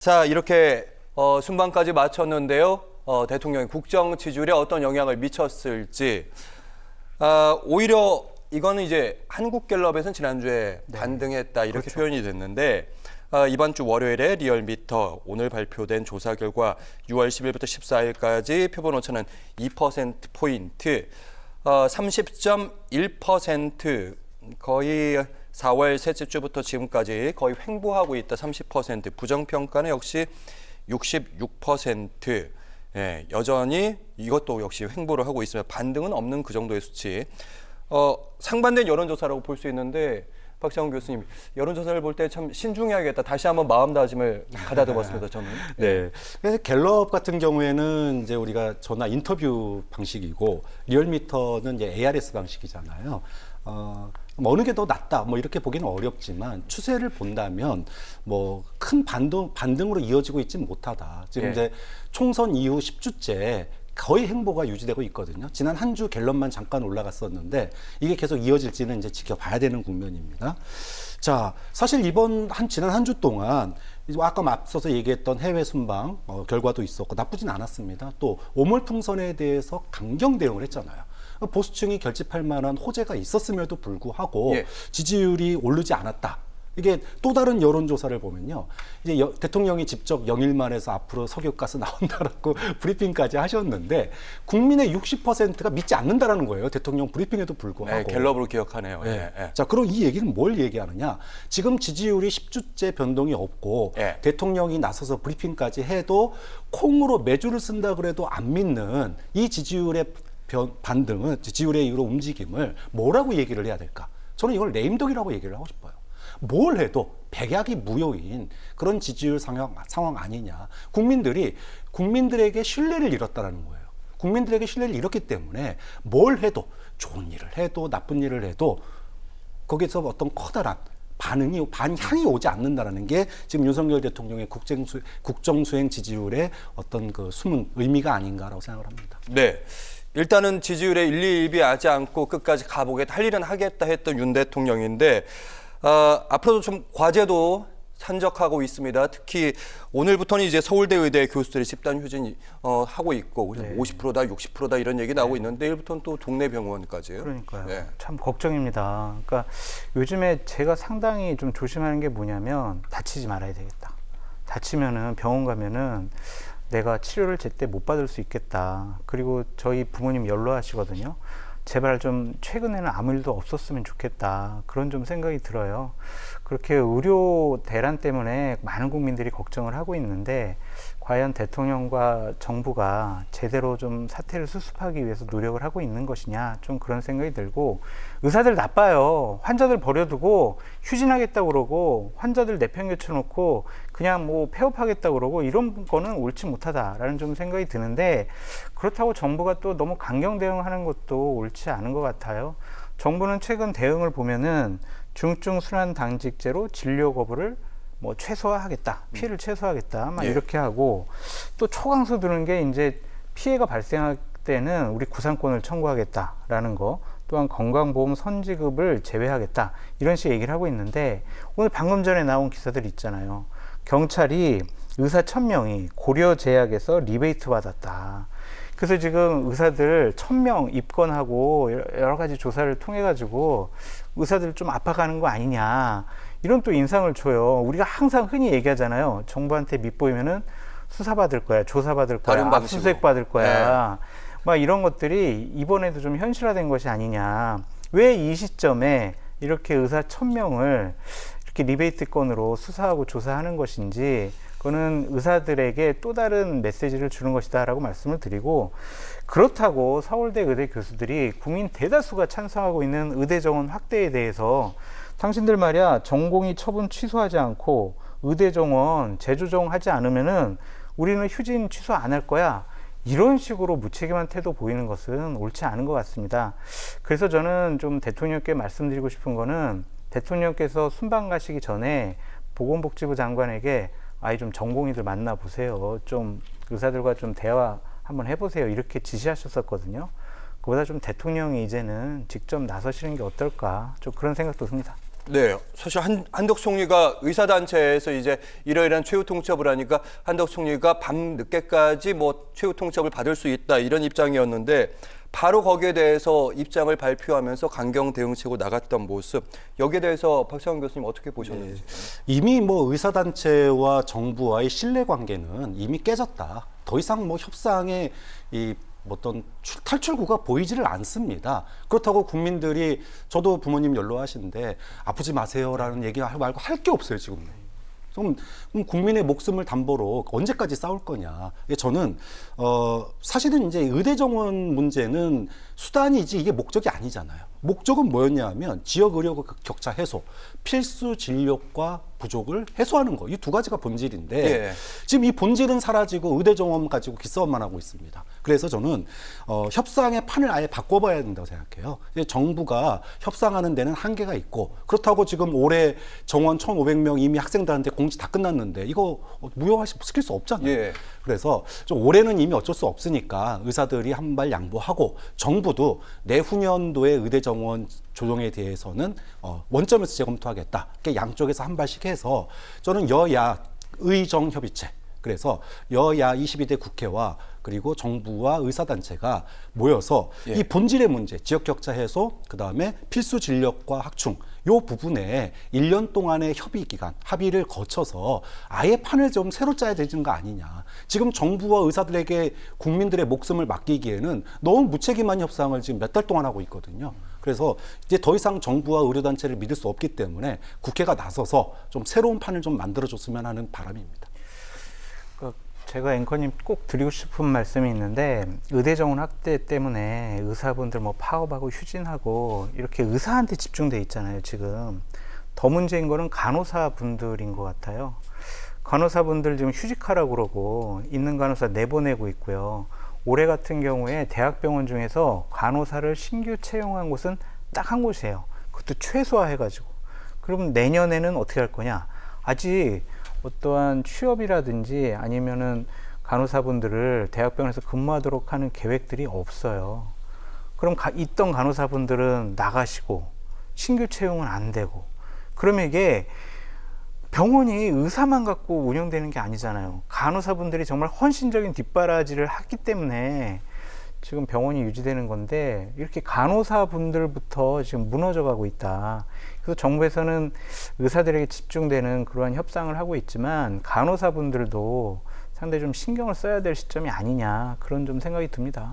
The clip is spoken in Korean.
자, 이렇게 순방까지 마쳤는데요. 대통령의 국정 지지율에 어떤 영향을 미쳤을지. 오히려 이거는 이제 한국갤럽에서는 지난주에 반등했다 이렇게 그렇죠. 표현이 됐는데 이번 주 월요일에 리얼미터 오늘 발표된 조사 결과 6월 10일부터 14일까지 표본 오차는 2%포인트, 30.1% 거의 4월 셋째 주부터 지금까지 거의 횡보하고 있다. 30%. 부정평가는 역시 66%. 예, 여전히 이것도 역시 횡보를 하고 있으며 반등은 없는 그 정도의 수치. 상반된 여론조사라고 볼 수 있는데 박창훈 교수님, 여론조사를 볼 때 참 신중해야겠다. 다시 한번 마음다짐을 가다듬었습니다, 저는. 네. 그래서 갤럽 같은 경우에는 이제 우리가 전화 인터뷰 방식이고 리얼미터는 이제 ARS 방식이잖아요. 어느 게 더 낫다 뭐 이렇게 보기는 어렵지만 추세를 본다면 뭐 큰 반등으로 이어지고 있지 못하다. 지금 이제 총선 이후 10주째 거의 행보가 유지되고 있거든요. 지난 한 주 갤럽만 잠깐 올라갔었는데 이게 계속 이어질지는 이제 지켜봐야 되는 국면입니다. 자, 사실 지난 한 주 동안 아까 앞서서 얘기했던 해외 순방 결과도 있었고 나쁘진 않았습니다. 또 오몰풍선에 대해서 강경 대응을 했잖아요. 보수층이 결집할 만한 호재가 있었음에도 불구하고 지지율이 오르지 않았다. 이게 또 다른 여론조사를 보면요. 이제 대통령이 직접 영일만에서 앞으로 석유가스 나온다라고 브리핑까지 하셨는데 국민의 60%가 믿지 않는다라는 거예요. 대통령 브리핑에도 불구하고. 네, 갤럽으로 기억하네요. 네. 자, 그럼 이 얘기는 뭘 얘기하느냐? 지금 지지율이 10주째 변동이 없고 대통령이 나서서 브리핑까지 해도 콩으로 매주를 쓴다 그래도 안 믿는 이 지지율의 반등은 지지율의 이후로 움직임을 뭐라고 얘기를 해야 될까? 저는 이걸 레임덕이라고 얘기를 하고 싶어요. 뭘 해도 백약이 무효인 그런 지지율 상황 아니냐. 국민들에게 신뢰를 잃었다는 거예요. 국민들에게 신뢰를 잃었기 때문에 뭘 해도 좋은 일을 해도 나쁜 일을 해도 거기서 어떤 커다란 반향이 오지 않는다는 게 지금 윤석열 대통령의 국정수행 지지율의 어떤 그 숨은 의미가 아닌가라고 생각을 합니다. 네. 일단은 지지율에 일희일비하지 않고 끝까지 가보겠다, 할 일은 하겠다 했던 윤 대통령인데 앞으로도 좀 과제도 산적하고 있습니다. 특히 오늘부터는 이제 서울대 의대 교수들이 집단 휴진 하고 있고 그래서 50%다, 60%다 이런 얘기 나오고 있는데 내일부터는 또 동네 병원까지요. 그러니까요. 참 걱정입니다. 그러니까 요즘에 제가 상당히 좀 조심하는 게 뭐냐면 다치지 말아야 되겠다. 다치면은 병원 가면은 내가 치료를 제때 못 받을 수 있겠다. 그리고 저희 부모님 연로하시거든요. 제발 좀 최근에는 아무 일도 없었으면 좋겠다. 그런 좀 생각이 들어요. 그렇게 의료 대란 때문에 많은 국민들이 걱정을 하고 있는데 과연 대통령과 정부가 제대로 좀 사태를 수습하기 위해서 노력을 하고 있는 것이냐, 좀 그런 생각이 들고, 의사들 나빠요. 환자들 버려두고 휴진하겠다고 그러고 환자들 내팽개쳐놓고 그냥 뭐 폐업하겠다고 그러고 이런 거는 옳지 못하다라는 좀 생각이 드는데, 그렇다고 정부가 또 너무 강경 대응하는 것도 옳지 않은 것 같아요. 정부는 최근 대응을 보면은 중증 순환 당직제로 진료 거부를 뭐 최소화하겠다, 피해를 최소화하겠다, 막 이렇게 하고, 또 초강수 드는 게 이제 피해가 발생할 때는 우리 구상권을 청구하겠다라는 거, 또한 건강보험 선지급을 제외하겠다, 이런 식의 얘기를 하고 있는데, 오늘 방금 전에 나온 기사들 있잖아요. 경찰이 의사 1000명이 고려제약에서 리베이트 받았다. 그래서 지금 의사들 1000명 입건하고 여러 가지 조사를 통해 가지고 의사들 좀 압박하는 거 아니냐, 이런 또 인상을 줘요. 우리가 항상 흔히 얘기하잖아요. 정부한테 밑보이면은 수사받을 거야, 조사받을 거야, 압수수색 받을 거야. 막 이런 것들이 이번에도 좀 현실화된 것이 아니냐. 왜 이 시점에 이렇게 의사 1000명을 이렇게 리베이트건으로 수사하고 조사하는 것인지, 그거는 의사들에게 또 다른 메시지를 주는 것이다 라고 말씀을 드리고, 그렇다고 서울대 의대 교수들이 국민 대다수가 찬성하고 있는 의대 정원 확대에 대해서 당신들 말이야, 전공의 처분 취소하지 않고 의대 정원 재조정하지 않으면은 우리는 휴진 취소 안 할 거야, 이런 식으로 무책임한 태도 보이는 것은 옳지 않은 것 같습니다. 그래서 저는 좀 대통령께 말씀드리고 싶은 거는, 대통령께서 순방 가시기 전에 보건복지부 장관에게 좀 전공의들 만나보세요, 좀 의사들과 좀 대화 한번 해보세요, 이렇게 지시하셨었거든요. 그보다 좀 대통령이 이제는 직접 나서시는 게 어떨까, 좀 그런 생각도 듭니다. 네, 사실 한덕 총리가 의사단체에서 이제 이러이러한 최후 통첩을 하니까 한덕 총리가 밤 늦게까지 뭐 최후 통첩을 받을 수 있다 이런 입장이었는데 바로 거기에 대해서 입장을 발표하면서 강경 대응책으로 나갔던 모습 여기에 대해서 박찬원 교수님 어떻게 보셨는지? 이미 뭐 의사단체와 정부와의 신뢰관계는 이미 깨졌다. 더 이상 뭐 협상에 이 어떤 탈출구가 보이지를 않습니다. 그렇다고 국민들이 저도 부모님 연로하신데 아프지 마세요라는 얘기 말고 할 게 없어요 지금. 그럼 국민의 목숨을 담보로 언제까지 싸울 거냐. 저는 사실은 이제 의대 정원 문제는 수단이지 이게 목적이 아니잖아요. 목적은 뭐였냐 하면 지역 의료 격차 해소, 필수 진료과 부족을 해소하는 거. 이 두 가지가 본질인데 예. 지금 이 본질은 사라지고 의대 정원 가지고 기싸움만 하고 있습니다. 그래서 저는 협상의 판을 아예 바꿔봐야 된다고 생각해요. 이제 정부가 협상하는 데는 한계가 있고 그렇다고 지금 올해 정원 1,500명 이미 학생들한테 공지 다 끝났는데 이거 무효화시킬 수 없잖아요. 예. 그래서 좀 올해는 이미 어쩔 수 없으니까 의사들이 한 발 양보하고 정부도 내후년도에 의대 정원 조정에 대해서는 원점에서 재검토하겠다. 이렇게 양쪽에서 한 발씩 해서 저는 여야 의정협의체 그래서 여야 22대 국회와 그리고 정부와 의사단체가 모여서 예. 이 본질의 문제, 지역격차 해소, 그다음에 필수 진료과 확충 요 부분에 1년 동안의 협의 기간, 합의를 거쳐서 아예 판을 좀 새로 짜야 되는 거 아니냐. 지금 정부와 의사들에게 국민들의 목숨을 맡기기에는 너무 무책임한 협상을 지금 몇 달 동안 하고 있거든요. 그래서 이제 더 이상 정부와 의료단체를 믿을 수 없기 때문에 국회가 나서서 좀 새로운 판을 좀 만들어줬으면 하는 바람입니다. 제가 앵커님 꼭 드리고 싶은 말씀이 있는데 의대 정원 확대 때문에 의사분들 뭐 파업하고 휴진하고 이렇게 의사한테 집중돼 있잖아요. 지금 더 문제인 거는 간호사분들인 것 같아요. 간호사분들 지금 휴직하라고 그러고 있는 간호사 내보내고 있고요. 올해 같은 경우에 대학병원 중에서 간호사를 신규 채용한 곳은 딱 한 곳이에요. 그것도 최소화해가지고. 그럼 내년에는 어떻게 할 거냐? 아직 어떠한 취업이라든지 아니면은 간호사분들을 대학병원에서 근무하도록 하는 계획들이 없어요. 그럼 있던 간호사분들은 나가시고 신규 채용은 안 되고 그러면 이게 병원이 의사만 갖고 운영되는 게 아니잖아요. 간호사분들이 정말 헌신적인 뒷바라지를 했기 때문에 지금 병원이 유지되는 건데 이렇게 간호사분들부터 지금 무너져 가고 있다. 그래서 정부에서는 의사들에게 집중되는 그러한 협상을 하고 있지만 간호사분들도 상당히 좀 신경을 써야 될 시점이 아니냐 그런 좀 생각이 듭니다.